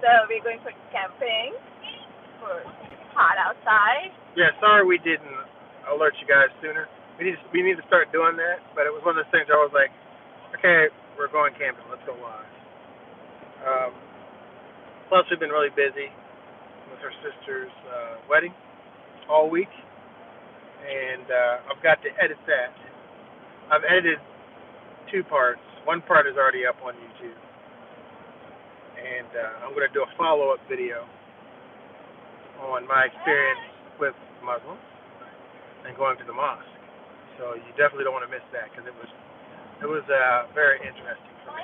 So we're going for camping. For hot outside. Yeah, sorry we didn't alert you guys sooner. We need to start doing that, but it was one of those things where I was like, okay, we're going camping. Let's go live. Um, Plus, we've been really busy with her sister's wedding all week, and I've got to edit that. I've edited two parts. One part is already up on YouTube, and I'm going to do a follow-up video on my experience with Muslims and going to the mosque. So you definitely don't want to miss that because it was very interesting for me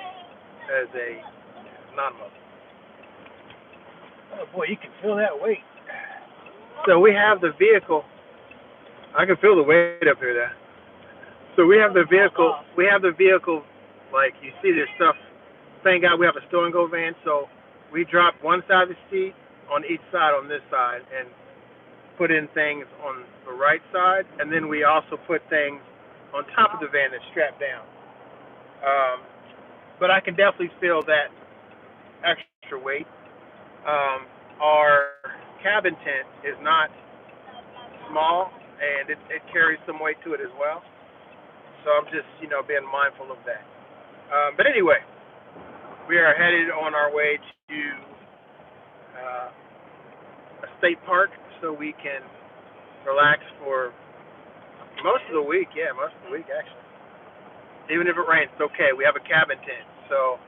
as a non-Muslim. Oh boy, you can feel that weight. So we have the vehicle. I can feel the weight up here. There. So we have the vehicle. We have the vehicle. Like you see, there's stuff. Thank God we have a stow and go van. So we drop one side of the seat on each side on this side and put in things on the right side, and then we also put things on top of the van that's strapped down. But I can definitely feel that extra weight. Our cabin tent is not small, and it carries some weight to it as well. So I'm just, being mindful of that. But anyway, we are headed on our way to a state park so we can relax for most of the week. Yeah, most of the week actually. Even if it rains, it's okay. We have a cabin tent. So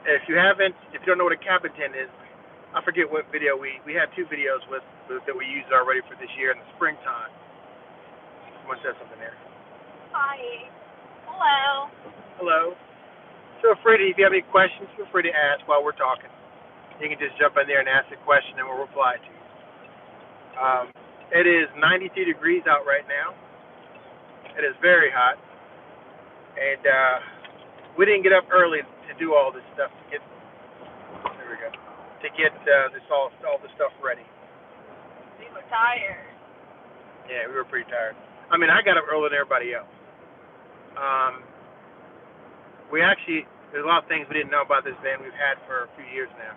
if you don't know what a cabin tent is, I forget what video we had two videos that we used already for this year in the springtime. Someone said something there. Hi. Hello. Hello. Feel free to, if you have any questions, feel free to ask while we're talking. You can just jump in there and ask a question and we'll reply to you. It is 92 degrees out right now. It is very hot. And we didn't get up early to do all this stuff to get all this stuff ready. We were tired. Yeah, we were pretty tired. I mean, I got up earlier than everybody else. There's a lot of things we didn't know about this van we've had for a few years now.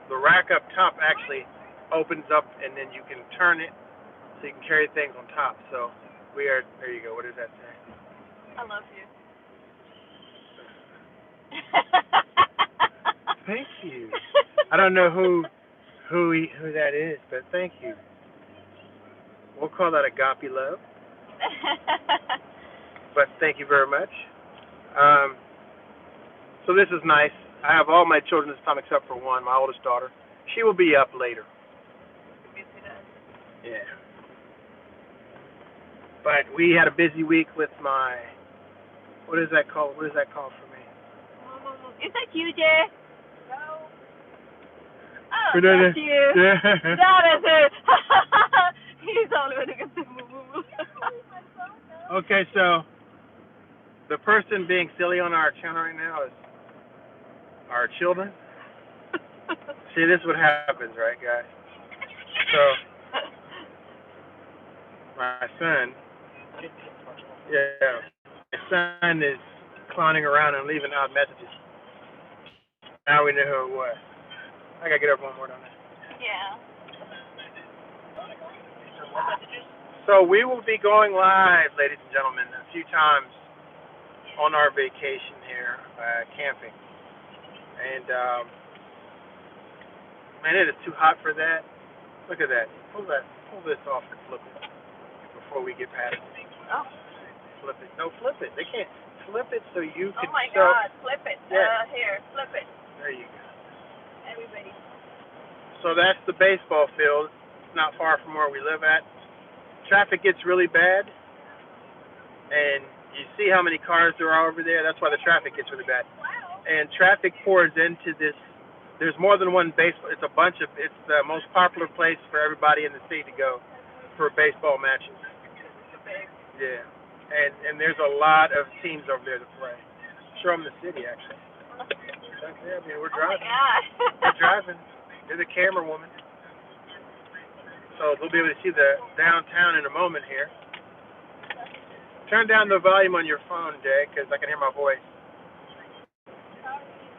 The rack up top actually opens up, and then you can turn it so you can carry things on top. So there you go. What does that say? I love you. Thank you. I don't know who that is, but thank you. We'll call that agape love. But thank you very much. So this is nice. I have all my children this time except for one, my oldest daughter. She will be up later. Yeah. But we had a busy week with my, what is that called? What is that called for me? Is that you, Jay? No. Oh, No. that's you. Yeah. That is it. He's only looking at the moo. Okay, so the person being silly on our channel right now is our children. See, this is what happens, right, guys? So, my son, is clowning around and leaving out messages. Now we know who it was. I gotta get up one more on that. Yeah. So we will be going live, ladies and gentlemen, a few times on our vacation here, camping. And, man, it is too hot for that. Look at that. Pull this off and flip it before we get past it. Oh. Flip it. No, flip it. They can't flip it so you can. Oh my God! Flip it. Yeah. Here, flip it. There you go. Everybody. So that's the baseball field. It's not far from where we live at. Traffic gets really bad, and you see how many cars there are over there. That's why the traffic gets really bad. And traffic pours into this. There's more than one baseball. It's the most popular place for everybody in the city to go for baseball matches. Yeah. And there's a lot of teams over there to play. Show them the city, actually. Yeah, I mean, we're driving. Oh my God. We're driving. You're the camera woman. So they'll be able to see the downtown in a moment here. Turn down the volume on your phone, Jay, because I can hear my voice.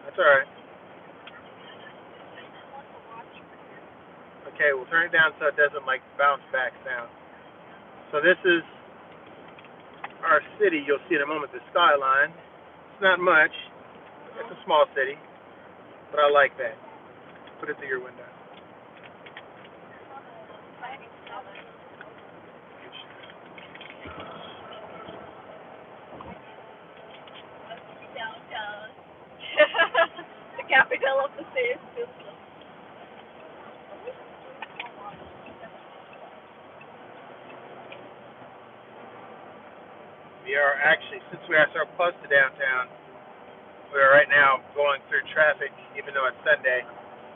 That's all right. Okay, we'll turn it down so it doesn't like bounce back sound. So this is our city. You'll see in a moment the skyline. It's not much. It's a small city, but I like that. Put it through your window. Downtown. The capital of the state. We are actually, since we are so close to downtown, we are right now going through traffic, even though it's Sunday.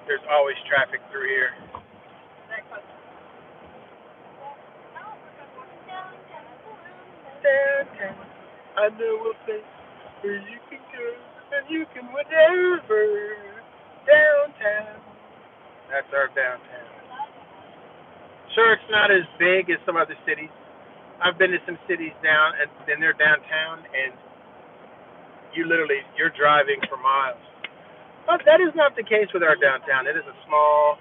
There's always traffic through here. Downtown, I know a place where you can go and you can whatever. Downtown, that's our downtown. Sure, it's not as big as some other cities. I've been to some cities down, and then they're downtown, and you're driving for miles. But that is not the case with our downtown. It is a small,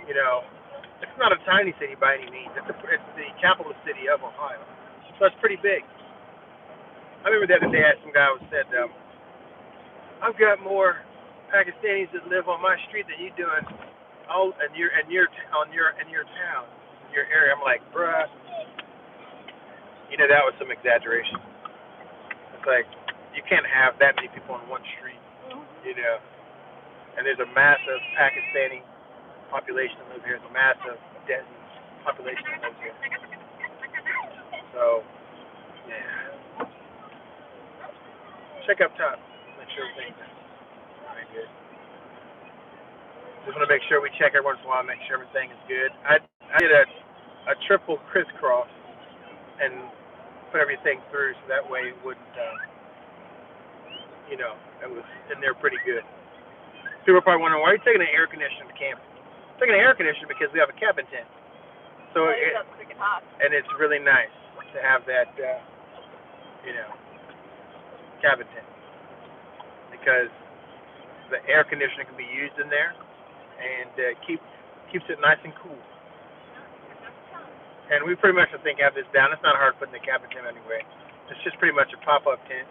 it's not a tiny city by any means. It's the capital city of Ohio, so it's pretty big. I remember the other day I had some guy who said, "I've got more Pakistanis that live on my street than you do in your town, your area." I'm like, bruh, that was some exaggeration. It's like you can't have that many people on one street, And there's a massive Pakistani population that lives here. There's a massive Desi population that lives here. So, yeah. Check up top. Make sure everything's all right, good. Just want to make sure we check every once in a while, make sure everything is good. I did a triple crisscross and put everything through so that way it wouldn't, it was in there pretty good. People are probably wondering, why are you taking an air conditioner to camp? I'm taking an air conditioner because we have a cabin tent. So and it's really nice to have that, cabin tent because the air conditioner can be used in there and keeps it nice and cool. And we pretty much, I think, have this down. It's not hard putting the cabin tent anyway. It's just pretty much a pop-up tent,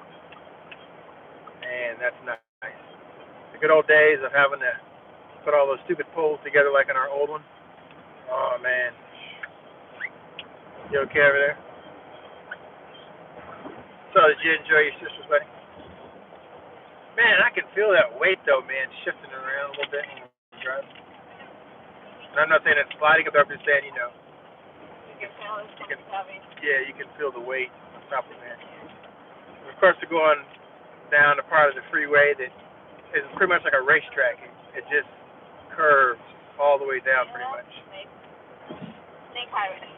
and that's nice. The good old days of having to put all those stupid poles together like in our old one. Oh, man. You okay over there? So, did you enjoy your sister's wedding? Man, I can feel that weight, though, man, shifting around a little bit when we're driving. And I'm not saying it's sliding, but I'm just saying, you can feel the weight on top of that. And of course, we're going down a part of the freeway that is pretty much like a racetrack. It just curves all the way down, pretty much. Snake highway.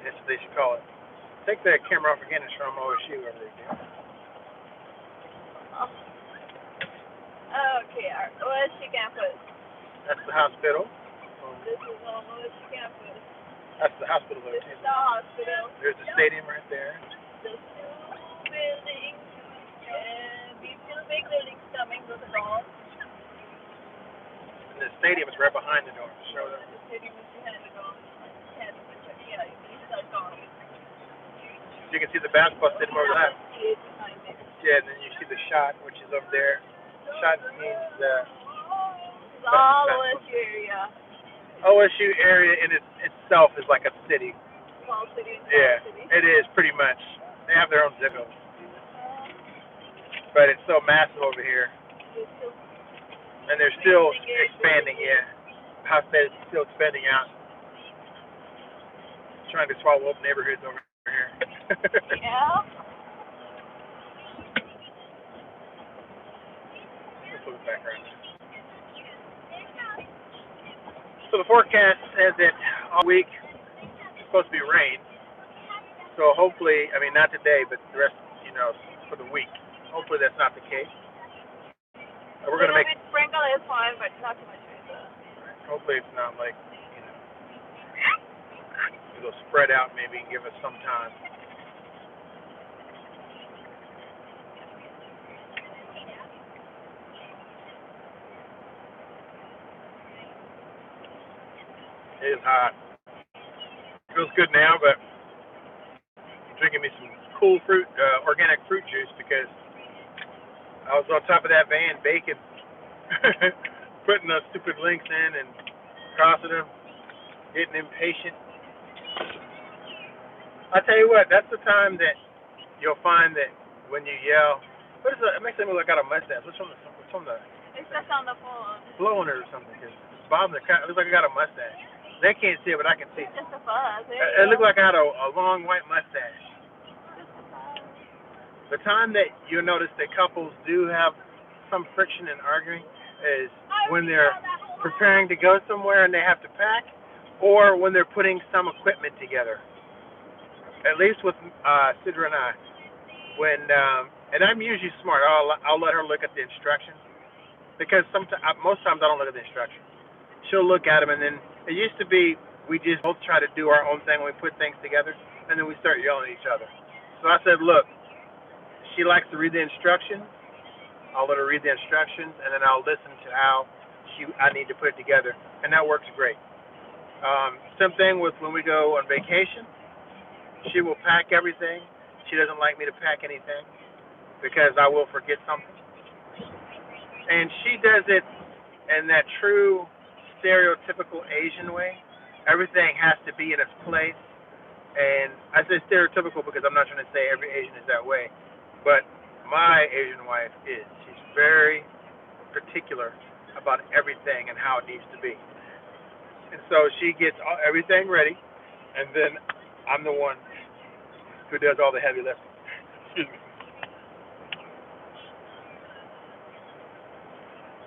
That's what they should call it. Take the camera off again and show them OSU over there. Okay, our OSU campus. That's the hospital. This is on OSU campus. That's the hospital there. This is the hospital. There's the stadium right there. The two buildings, and these two big buildings coming with the doors. And the stadium is right behind the door. Show them. The stadium is behind the door. Yeah, these are doors. You can see the basketball stadium over that. Yeah, and then you see the shot, which is over there. Shot means all OSU area. OSU area in itself is like a city. Small city. Yeah, it is pretty much. They have their own zip code. But it's so massive over here. And they're still expanding, yeah. Hospital is still expanding out. Trying to swallow up neighborhoods over here. Yeah. Let's look back right now. So the forecast says that all week it's supposed to be rain. So hopefully, not today, but the rest, for the week. Hopefully that's not the case. We're going to make sprinkle is fine, but not too much rain. Hopefully it's not like, it'll spread out maybe and give us some time. It is hot. Feels good now, but I'm drinking me some cool fruit, organic fruit juice because I was on top of that van baking, putting those stupid links in and crossing them, getting impatient. I tell you what, that's the time that you'll find that when you yell, what is it? It makes it look like I got a mustache. What's on the? It's just on the phone. Blowing it or something. Cause it's bobbing. It looks like I got a mustache. They can't see it, but I can see it. It's just a buzz. It looked like I had a long white mustache. The time that you notice that couples do have some friction in arguing is when they're preparing to go somewhere and they have to pack, or when they're putting some equipment together. At least with Sidra and I, when and I'm usually smart. I'll let her look at the instructions because most times I don't look at the instructions. She'll look at them, and then it used to be we just both try to do our own thing when we put things together, and then we start yelling at each other. So I said, look, she likes to read the instructions. I'll let her read the instructions, and then I'll listen to how I need to put it together, and that works great. Same thing with when we go on vacation. She will pack everything. She doesn't like me to pack anything because I will forget something. And she does it in that true stereotypical Asian way. Everything has to be in its place. And I say stereotypical because I'm not trying to say every Asian is that way. But my Asian wife is. She's very particular about everything and how it needs to be. And so she gets everything ready, and then I'm the one who does all the heavy lifting. Excuse me.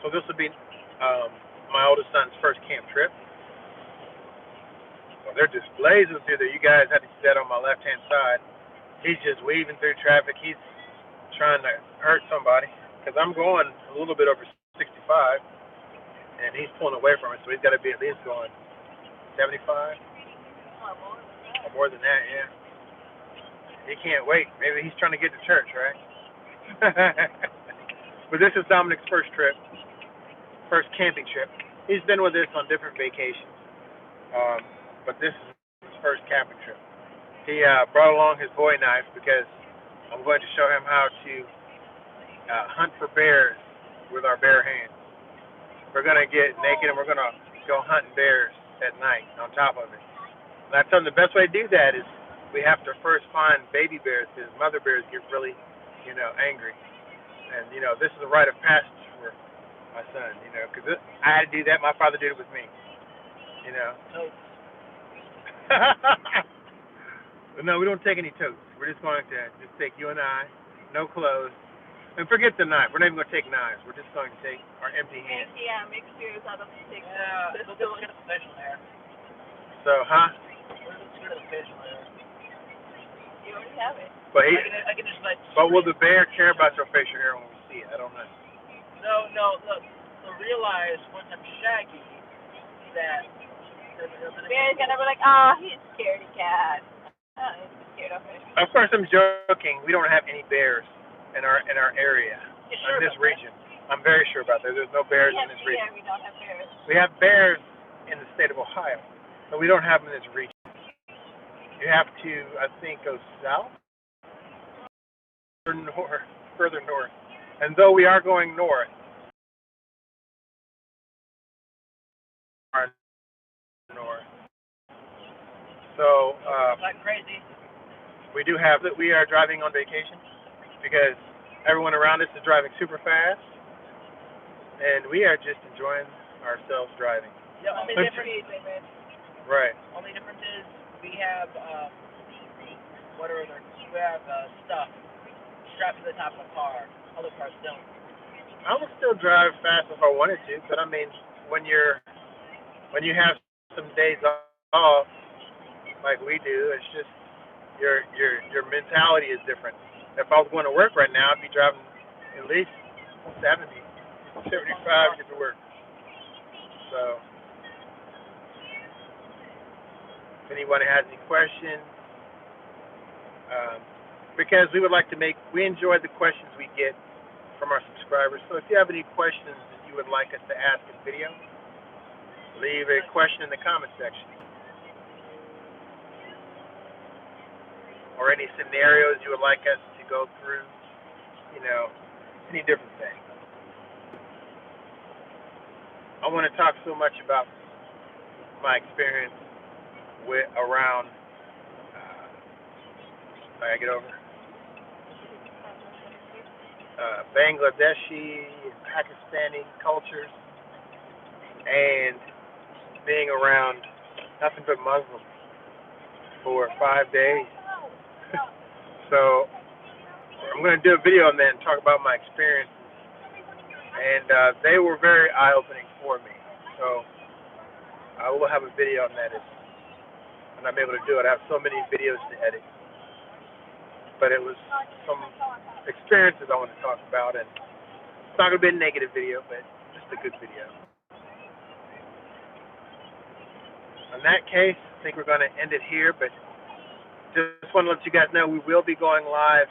So this will be my oldest son's first camp trip. Well, they're just blazing through there. You guys had to see that on my left-hand side. He's just weaving through traffic. He's trying to hurt somebody because I'm going a little bit over 65, and he's pulling away from it, so he's got to be at least going 75 or more than that, yeah. He can't wait. Maybe he's trying to get to church, right? But this is Dominic's first trip, first camping trip. He's been with us on different vacations, but this is his first camping trip. He brought along his bowie knife because I'm going to show him how to hunt for bears with our bare hands. We're going to get naked and we're going to go hunting bears at night on top of it. And I told him the best way to do that is we have to first find baby bears because mother bears get really, angry. And, this is a rite of passage for my son, because I had to do that. My father did it with me, But no, we don't take any totes. We're just going to just take you and I, no clothes. And forget the knife. We're not even going to take knives. We're just going to take our empty hands. Yeah, mixtures out of sticks. Yeah, let's look at the facial hair. So, huh? Let's look at the facial hair. You already have it. But I can just But will the bear care about your facial hair when we see it? I don't know. No. Look. So realize once I'm shaggy that Bear's gonna be like, oh, he's a scaredy cat. Oh, he's scared of it. Of course, I'm joking. We don't have any bears in our area, in this region. I'm very sure about that. There's no bears in this region. We don't have bears. We have bears in the state of Ohio, but we don't have them in this region. You have to, I think, go south or north, further north. And though we are going north, so like crazy. we do have that. We are driving on vacation because everyone around us is driving super fast, and we are just enjoying ourselves driving. The only difference, right? Only difference is we have we have stuff strapped to the top of the car. Other cars don't. I would still drive fast if I wanted to, but I mean, when you have some days off, like we do, it's just your mentality is different. If I was going to work right now, I'd be driving at least 70, 75 to get to work. So, if anyone has any questions, because we enjoy the questions we get from our subscribers. So if you have any questions that you would like us to ask in video, leave a question in the comment section. Or any scenarios you would like us to go through. You know, any different thing. I want to talk so much about my experience around. I get over. Bangladeshi and Pakistani cultures, and being around nothing but Muslims for 5 days. So I'm going to do a video on that and talk about my experiences, and they were very eye-opening for me. So I will have a video on that when I'm able to do it. I have so many videos to edit, but it was some experiences I want to talk about, and it's not going to be a negative video, but just a good video. In that case, I think we're going to end it here, but just want to let you guys know we will be going live,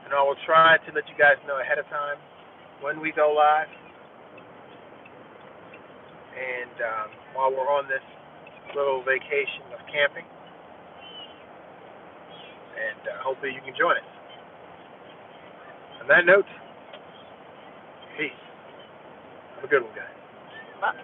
and I will try to let you guys know ahead of time when we go live. And while we're on this little vacation of camping, and hopefully you can join us. On that note, peace. Have a good one, guys. Bye.